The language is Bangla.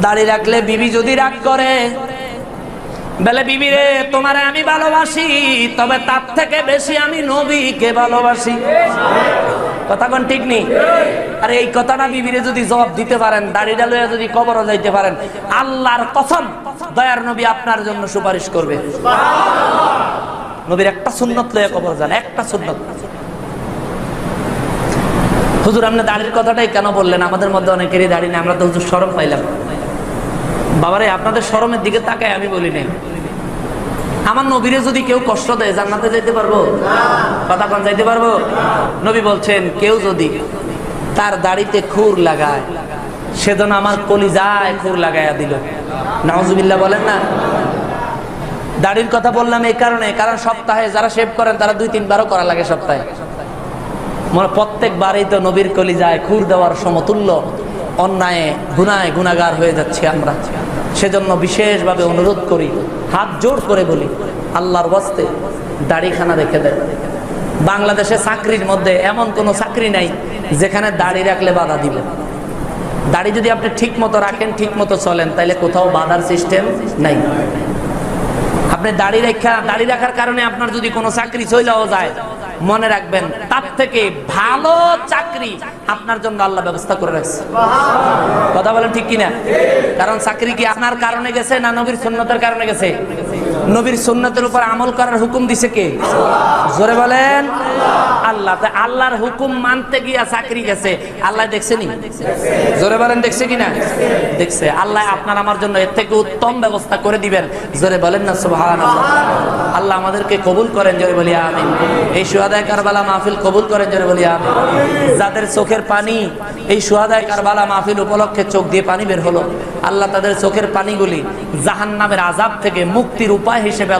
দাড়ি রাখলে বিবি যদি রাগ করে, বলে বিবি রে তোমারে আমি ভালোবাসি, তবে তার থেকে বেশি আমি নবীকে ভালোবাসি। কথা কোন ঠিক নেই? আর এই কথাটা বিবিরে যদি জবাব দিতে পারেন, দাড়িটা লইয়া যদি কবরে যাইতে পারেন, আল্লাহর কসম দয়ার নবী আপনার জন্য সুপারিশ করবে। নবীর একটা সুন্নত লইয়া কবর যান, একটা সুন্নত। হুজুর আপনি দাড়ির কথাটাই কেন বললেন? আমাদের মধ্যে অনেকেরই দাড়ি নেই, আমরা তো হুজুর শরম পাইলাম। বাবারে আপনাদের শরমের দিকে তাকায় আমি বলি নাই। আমার নবীরে যদি কেউ কষ্ট দেয় জান্নাতে যাইতে পারবো? কথা কোন যাইতে পারবো? নবী বলছেন কেউ যদি তার দাড়িতে খুর লাগায়, সেজন্য আমার কলিজায় খুর লাগাইয়া দিল। নাউজুবিল্লাহ বলেন না। দাড়ির কথা বললাম এই কারণে, কারণ সপ্তাহে যারা শেভ করেন তারা 2-3 বারও করা লাগে সপ্তাহে। প্রত্যেকবারই তো নবীর কলিজায় খুর দেওয়ার সমতুল্য অন্যায় গুনায় গুনাহগার হয়ে যাচ্ছে আমরা। সেজন্য বিশেষভাবে অনুরোধ করি, হাত জোড় করে বলি, আল্লাহর ওয়াস্তে দাড়িখানা রেখে দেন। বাংলাদেশে চাকরির মধ্যে এমন কোনো চাকরি নাই যেখানে দাড়ি রাখলে বাধা দিবে। দাড়ি যদি আপনি ঠিক মতো রাখেন, ঠিক মতো চলেন, তাইলে কোথাও বাধার সিস্টেম নাই। আপনি দাড়ি রাখার কারণে আপনার যদি কোনো চাকরি চলেও যায়, মনে রাখবেন তার থেকে ভালো চাকরি আপনার জন্য আল্লাহ ব্যবস্থা করে রাখছে। কথা বলেন ঠিক কিনা? কারণ চাকরি কি আপনার কারণে গেছে না নবীর সুন্নতের কারণে গেছে? নবীর সুন্নতের উপর আমল করার হুকুম দিছে কে? জোরে বলেন আল্লাহ। আল্লাহর হুকুম মানতে গিয়া চাকরি গেছে, আল্লাহ দেখছেনি? জোরে বলেন দেখছে কিনা? দেখছে। আল্লাহ আপনার আমার জন্য এর থেকে উত্তম ব্যবস্থা করে দিবেন। জোরে বলেন না সুবহানাল্লাহ। আল্লাহ আমাদেরকে কবুল করেন, জোরে বলি আমিন। এই শুহাদায়ে কারবালা মাহফিল কবুল করেন, জোরে বলি আমিন। যাদের চোখের পানি এই শুহাদায়ে কারবালা মাহফিল উপলক্ষে চোখ দিয়ে পানি বের হলো, আল্লাহ তাদের চোখের পানিগুলি জাহান্নামের আযাব থেকে মুক্তির উপায় হিসেবে